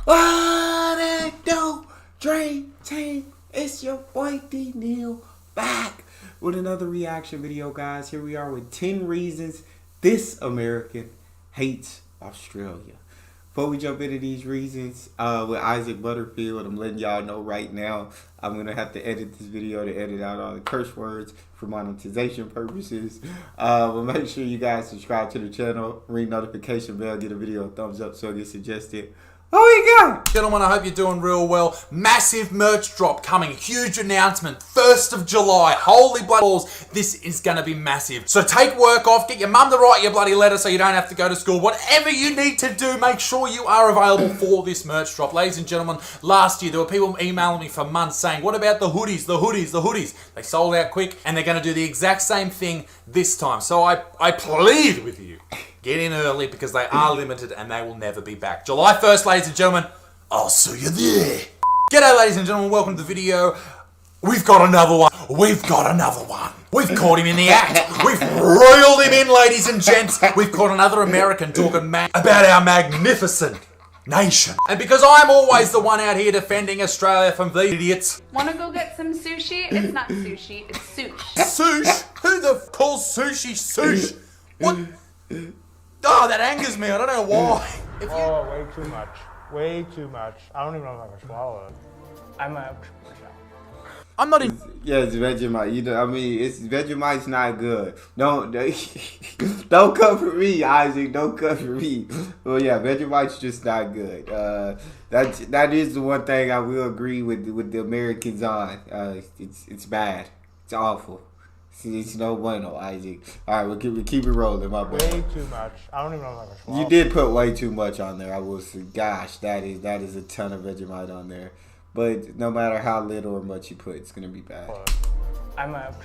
What it do, Dream Team? It's your boy D Neal back with another reaction video, guys. Here we are with 10 reasons this American hates Australia. Before we jump into these reasons, with Isaac Butterfield, I'm letting y'all know right now, I'm going to have to edit this video to edit out all the curse words for monetization purposes. But make sure you guys subscribe to the channel, ring notification bell, get a video a thumbs up so it gets suggested. Oh, we go! Gentlemen, I hope you're doing real well. Massive merch drop coming. Huge announcement. 1st of July. Holy bloody balls. This is going to be massive. So take work off. Get your mum to write your bloody letter so you don't have to go to school. Whatever you need to do, make sure you are available for this merch drop. Ladies and gentlemen, last year there were people emailing me for months saying, what about the hoodies, the hoodies, the hoodies? They sold out quick and they're going to do the exact same thing this time. So I plead with you. Get in early because they are limited and they will never be back. July 1st, ladies and gentlemen, I'll see you there. G'day, ladies and gentlemen, welcome to the video. We've got another one. We've got another one. We've caught him in the act. We've roiled him in, ladies and gents. We've caught another American talking about our magnificent nation. And because I'm always the one out here defending Australia from these idiots. Wanna go get some sushi? It's not sushi, it's sush. Sush? Who the f calls sushi sush? What? Oh, that angers me. I don't know why. Oh, way too much. Way too much. I don't even know if I can swallow it. I'm out. I'm not in. Yeah, it's Vegemite. You know, I mean, Vegemite's not good. Don't come for me, Isaac. Don't come for me. Well, yeah, Vegemite's just not good. That is the one thing I will agree with the Americans on. It's bad. It's awful. It's no bueno, Isaac. All right, we'll keep it rolling, my boy. Way too much. I don't even know if I can swallow. You did put way too much on there. I will say, gosh, that is a ton of Vegemite on there. But no matter how little or much you put, it's gonna be bad. I'm out.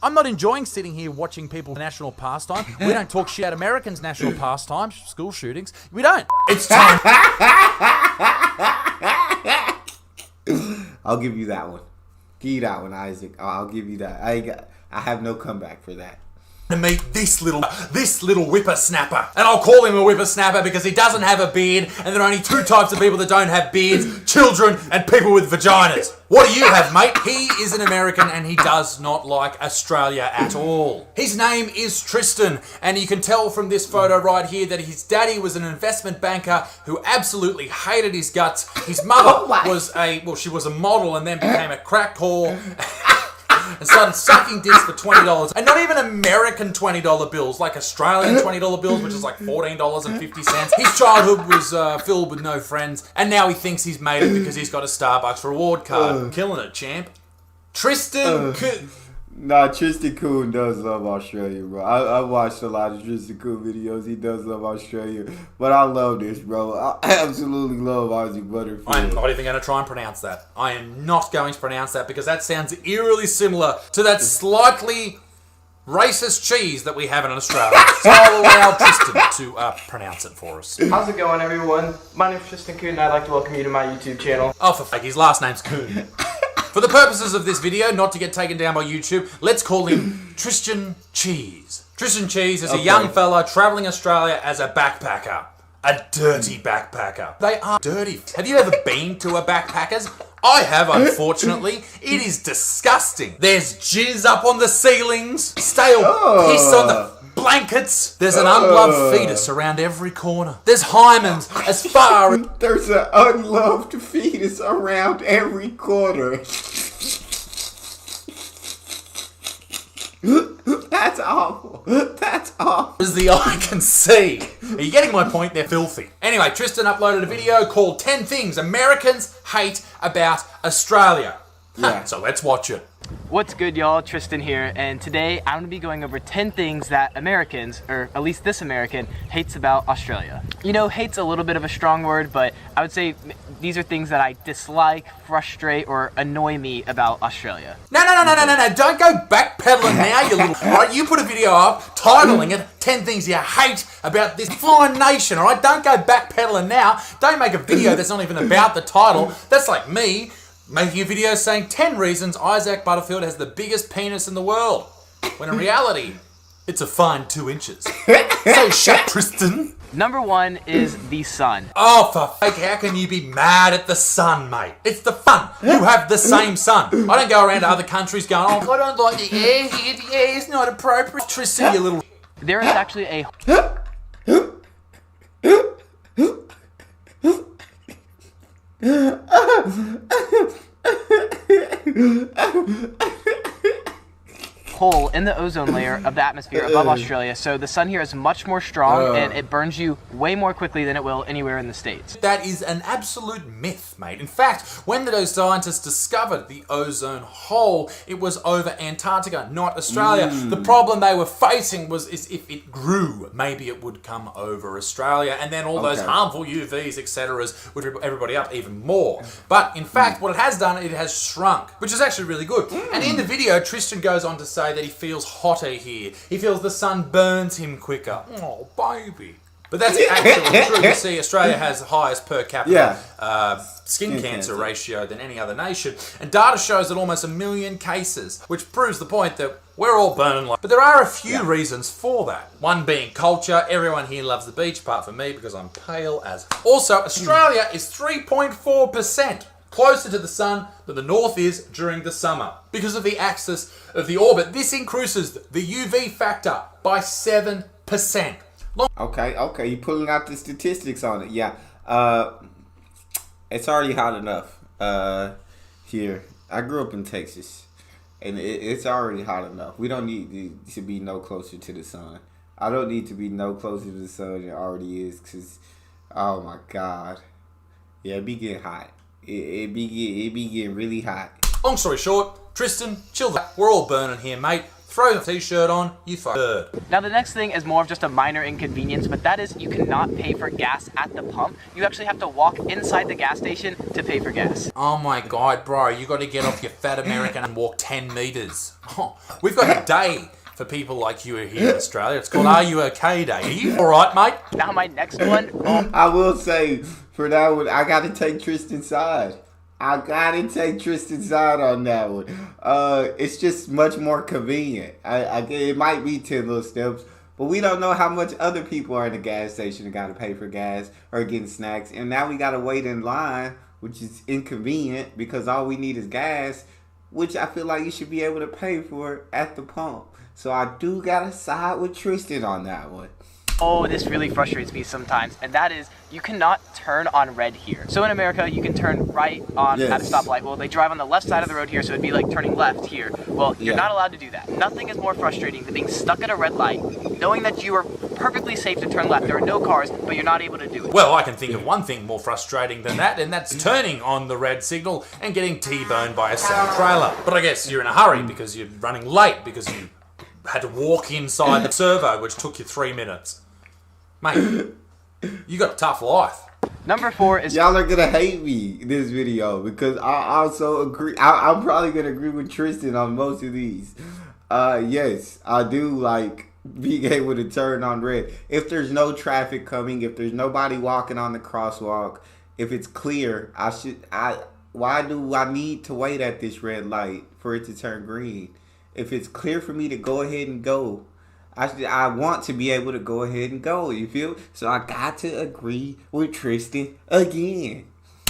I'm not enjoying sitting here watching people national pastime. We don't talk shit about Americans' national pastime, school shootings. We don't. It's time. I'll give you that one. Give you that one, Isaac. I'll give you that. I have no comeback for that. To meet this little whippersnapper. And I'll call him a whippersnapper because he doesn't have a beard and there are only two types of people that don't have beards, children and people with vaginas. What do you have, mate? He is an American and he does not like Australia at all. His name is Tristan and you can tell from this photo right here that his daddy was an investment banker who absolutely hated his guts. His mother she was a model and then became a crack whore. And started sucking dicks for $20. And not even American $20 bills, like Australian $20 bills, which is like $14.50. His childhood was filled with no friends. And now he thinks he's made it because he's got a Starbucks reward card. Killing it, champ. Tristan Coon. Nah, Tristan Coon does love Australia, bro. I watched a lot of Tristan Coon videos. He does love Australia. But I love this, bro. I absolutely love Aussie Butterfield. I'm not even going to try and pronounce that. I am not going to pronounce that because that sounds eerily similar to that slightly racist cheese that we have in Australia. So I'll allow Tristan to pronounce it for us. How's it going, everyone? My name's Tristan Coon and I'd like to welcome you to my YouTube channel. Oh, for fake, his last name's Coon. For the purposes of this video, not to get taken down by YouTube, let's call him Tristan Cheese. Tristan Cheese is a young fella traveling Australia as a backpacker. A dirty backpacker. They are dirty. Have you ever been to a backpacker's? I have, unfortunately. It is disgusting. There's jizz up on the ceilings, stale piss on the blankets. There's an unloved fetus around every corner. There's hymens as far as... There's an unloved fetus around every corner. That's awful. That's awful. As the eye can see. Are you getting my point? They're filthy. Anyway, Tristan uploaded a video called 10 Things Americans Hate About Australia. Yeah. So let's watch it. What's good, y'all? Tristan here, and today I'm going to be going over 10 things that Americans, or at least this American, hates about Australia. You know, hate's a little bit of a strong word, but I would say these are things that I dislike, frustrate, or annoy me about Australia. No, don't go backpedaling now, you little... Alright, you put a video up, titling it, 10 things you hate about this fine nation, alright? Don't go backpedaling now. Don't make a video that's not even about the title. That's like me making a video saying 10 reasons Isaac Butterfield has the biggest penis in the world. When in reality, it's a fine 2 inches. So shut, Tristan. Number 1 is the sun. Oh, for fake, how can you be mad at the sun, mate? It's the fun. You have the same sun. I don't go around to other countries going, oh, I don't like the air here. The air is not appropriate. Tristan, you little... There is actually a hole in the ozone layer of the atmosphere above Australia, so the sun here is much more strong and it burns you way more quickly than it will anywhere in the States. That is an absolute myth, mate. In fact, when those scientists discovered the ozone hole, it was over Antarctica, not Australia. The problem they were facing was if it grew, maybe it would come over Australia, and then all those harmful UVs, etc., would rip everybody up even more. But in fact, what it has done, it has shrunk, which is actually really good. And in the video, Tristan goes on to say that he feels hotter here. He feels the sun burns him quicker. Oh, baby. But that's actually true. You see, Australia has the highest per capita skin cancer ratio than any other nation. And data shows that almost 1 million cases, which proves the point that we're all burning like... But there are a few reasons for that. One being culture. Everyone here loves the beach, apart from me, because I'm pale as... Also, Australia is 3.4% closer to the sun than the north is during the summer. Because of the axis of the orbit, this increases the UV factor by 7%. Okay, you pulling out the statistics on it. Yeah, it's already hot enough here. I grew up in Texas, and it's already hot enough. We don't need to be no closer to the sun. I don't need to be no closer to the sun than it already is, because, oh my God. Yeah, it be getting hot. It be getting really hot. Long story short, Tristan, chill that. We're all burning here, mate. Throw the t-shirt on, you bird. Now the next thing is more of just a minor inconvenience, but that is you cannot pay for gas at the pump. You actually have to walk inside the gas station to pay for gas. Oh my God, bro, you got to get off your fat American and walk 10 meters. Oh, we've got a day for people like you here in Australia. It's called Are You OK Day. Are you all right, mate? Now my next one. I will say, for that one, I got to take Tristan's side. I gotta take Tristan's side on that one. It's just much more convenient. It might be 10 little steps, but we don't know how much other people are in the gas station and gotta pay for gas or getting snacks. And now we gotta wait in line, which is inconvenient because all we need is gas, which I feel like you should be able to pay for at the pump. So I do gotta side with Tristan on that one. Oh, this really frustrates me sometimes, and that is you cannot turn on red here. So in America, you can turn right on at a stoplight. Well, they drive on the left side of the road here, so it'd be like turning left here. Well, you're not allowed to do that. Nothing is more frustrating than being stuck at a red light, knowing that you are perfectly safe to turn left. There are no cars, but you're not able to do it. Well, I can think of one thing more frustrating than that, and that's turning on the red signal and getting T-boned by a semi-trailer. But I guess you're in a hurry because you're running late because you had to walk inside the servo, which took you 3 minutes. Mate, you got a tough life. Number 4 is... Y'all are gonna hate me in this video because I also agree. I'm probably gonna agree with Tristan on most of these. Yes, I do like being able to turn on red. If there's no traffic coming, if there's nobody walking on the crosswalk, if it's clear, why do I need to wait at this red light for it to turn green? If it's clear for me to go ahead and go, I want to be able to go ahead and go, you feel? So I got to agree with Tristan again.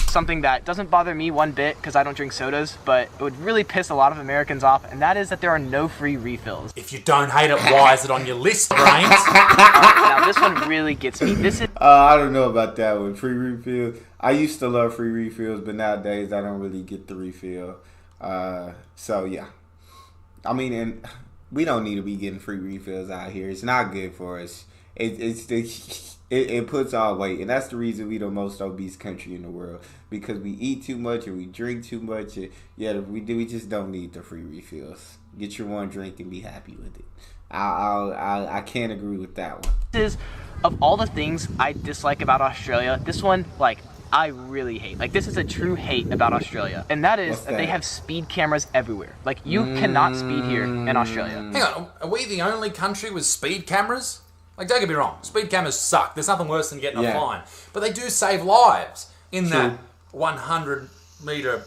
Something that doesn't bother me one bit because I don't drink sodas, but it would really piss a lot of Americans off, and that is that there are no free refills. If you don't hate it, why is it on your list, brains? Now this one really gets me. This is... I don't know about that one. Free refills. I used to love free refills, but nowadays I don't really get the refill. So yeah. I mean, and we don't need to be getting free refills out here. It's not good for us. It puts our weight, and that's the reason we the most obese country in the world, because we eat too much and we drink too much. And yeah, we just don't need the free refills. Get your one drink and be happy with it. I can't agree with that one. This is, of all the things I dislike about Australia, this one, like, I really hate. Like, this is a true hate about Australia. And that is that they have speed cameras everywhere. Like, you cannot speed here in Australia. Hang on, are we the only country with speed cameras? Like, don't get me wrong, speed cameras suck. There's nothing worse than getting a fine. But they do save lives in that 100-meter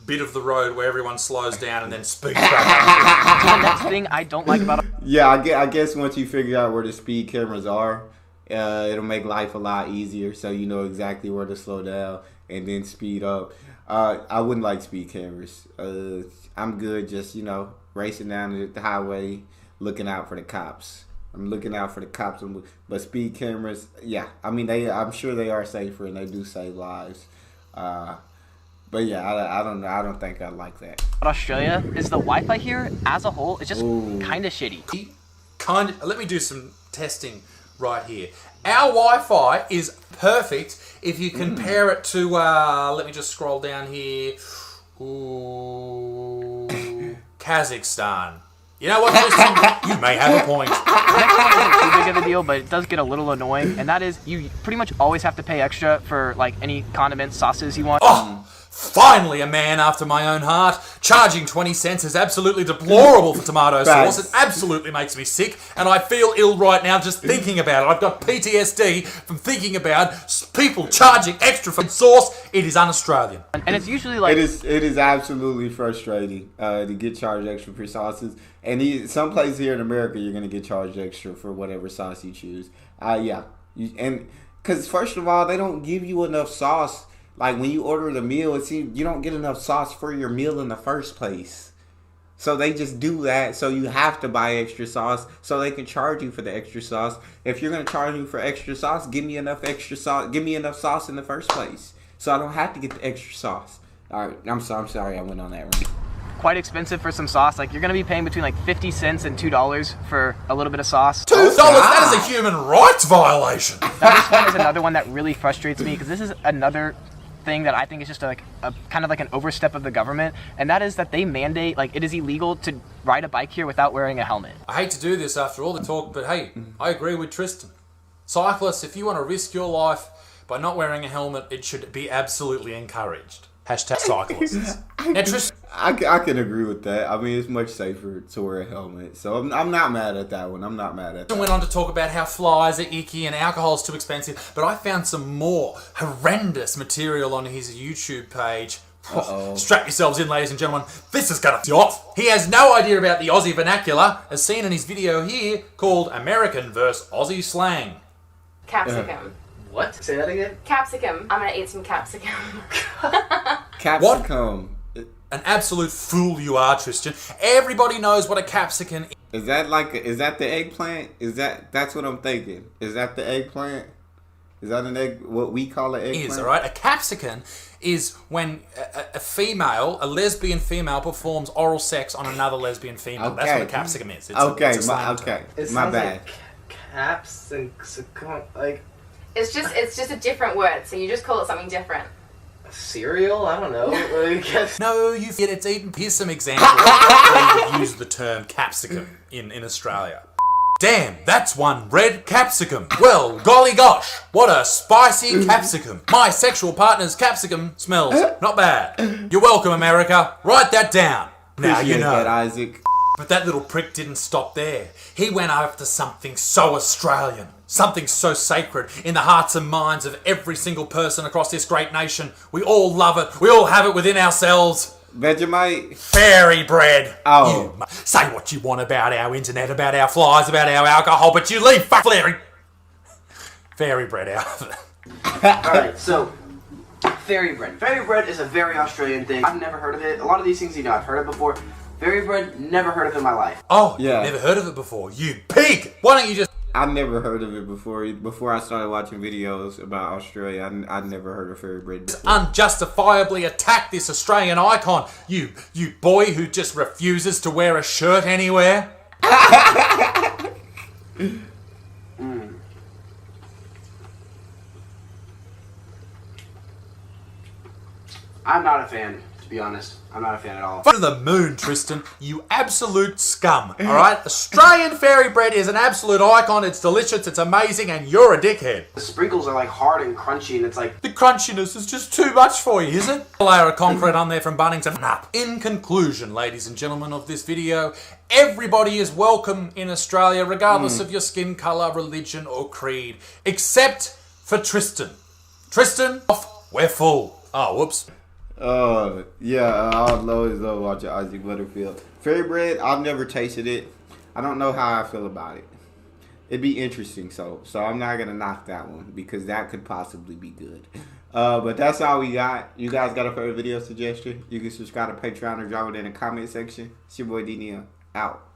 bit of the road where everyone slows down and then speeds back up. The next thing I don't like about... Yeah, I guess once you figure out where the speed cameras are, It'll make life a lot easier, so you know exactly where to slow down and then speed up. I wouldn't like speed cameras. I'm good just, racing down the highway, looking out for the cops. I'm looking out for the cops, but speed cameras, yeah. I mean, I'm sure they are safer and they do save lives. But yeah, I don't know. I don't think I like that. Australia is the Wi-Fi here as a whole is just kind of shitty. Let me do some testing right here. Our Wi-Fi is perfect if you compare it to. Let me just scroll down here. Ooh, Kazakhstan. You know what, Tristan? You may have a point. Connection isn't too big of a deal, but it does get a little annoying, and that is you pretty much always have to pay extra for like any condiments, sauces you want. Oh, finally a man after my own heart. Charging 20 cents is absolutely deplorable for tomato sauce. It absolutely makes me sick, and I feel ill right now just thinking about it. I've got PTSD from thinking about people charging extra for sauce. It is un-Australian. And it's usually like... It is absolutely frustrating to get charged extra for sauces. And some places here in America, you're going to get charged extra for whatever sauce you choose. Because first of all, they don't give you enough sauce. Like when you order the meal, you don't get enough sauce for your meal in the first place. So they just do that. So you have to buy extra sauce so they can charge you for the extra sauce. If you're going to charge me for extra sauce, give me enough extra sauce. Give me enough sauce in the first place, so I don't have to get the extra sauce. All right, I'm sorry I went on that rant. Quite expensive for some sauce. Like you're gonna be paying between like 50 cents and $2 for a little bit of sauce. $2? That is a human rights violation. Now this one is another one that really frustrates me because this is another thing that I think is just a kind of like an overstep of the government, and that is that they mandate like it is illegal to ride a bike here without wearing a helmet. I hate to do this after all the talk, but hey, I agree with Tristan. Cyclists, if you want to risk your life by not wearing a helmet, it should be absolutely encouraged. Hashtag cyclists. Now, Tristan, I can agree with that. I mean, it's much safer to wear a helmet. So I'm not mad at that one. I'm not mad at that. Went on to talk about how flies are icky and alcohol's too expensive, but I found some more horrendous material on his YouTube page. Strap yourselves in, ladies and gentlemen. This is gonna be off. He has no idea about the Aussie vernacular, as seen in his video here, called American vs. Aussie slang. Capsicum. What? Say that again? Capsicum. I'm gonna eat some capsicum. Capsicum. An absolute fool you are, Tristan. Everybody knows what a capsicum is. Is that the eggplant? That's what I'm thinking. Is that the eggplant? Is that an egg? What we call an eggplant? Is, all right? A capsicum is when a lesbian female performs oral sex on another lesbian female. Okay. That's what a capsicum is. It's my bad. Capsicum, like It's just a different word, so you just call it something different. cereal. I don't know. No, you forget it's eaten. Here's some examples where you use the term capsicum in Australia. Damn, that's one red capsicum. Well, golly gosh, what a spicy capsicum. My sexual partner's capsicum smells not bad. You're welcome, America. Write that down. Now you know. That, Isaac. But that little prick didn't stop there. He went after something so Australian, something so sacred in the hearts and minds of every single person across this great nation. We all love it. We all have it within ourselves. Vegemite. Fairy bread. Oh. You say what you want about our internet, about our flies, about our alcohol, but you leave fairy bread out of it. Alright, so fairy bread. Fairy bread is a very Australian thing. I've never heard of it. A lot of these things, I've heard of before. Fairy bread, never heard of it in my life. Oh, yeah. Never heard of it before. You pig! Why don't you just... I never heard of it before. Before I started watching videos about Australia, I'd never heard of fairy bread before. Unjustifiably attack this Australian icon. You boy who just refuses to wear a shirt anywhere. I'm not a fan, to be honest. I'm not a fan at all. To the moon, Tristan. You absolute scum. Alright? Australian fairy bread is an absolute icon. It's delicious, it's amazing, and you're a dickhead. The sprinkles are like hard and crunchy, and it's like... The crunchiness is just too much for you, is it? A layer of concrete on there from Bunnings. In conclusion, ladies and gentlemen of this video, everybody is welcome in Australia, regardless of your skin colour, religion, or creed. Except for Tristan. Tristan, we're full. Oh, whoops. Yeah, I'll always love watching Isaac Butterfield. Fairy bread, I've never tasted it. I don't know how I feel about it. It'd be interesting, so I'm not gonna knock that one because that could possibly be good. But that's all we got. You guys got a favorite video suggestion? You can subscribe to Patreon or drop it in the comment section. It's your boy D Neal out.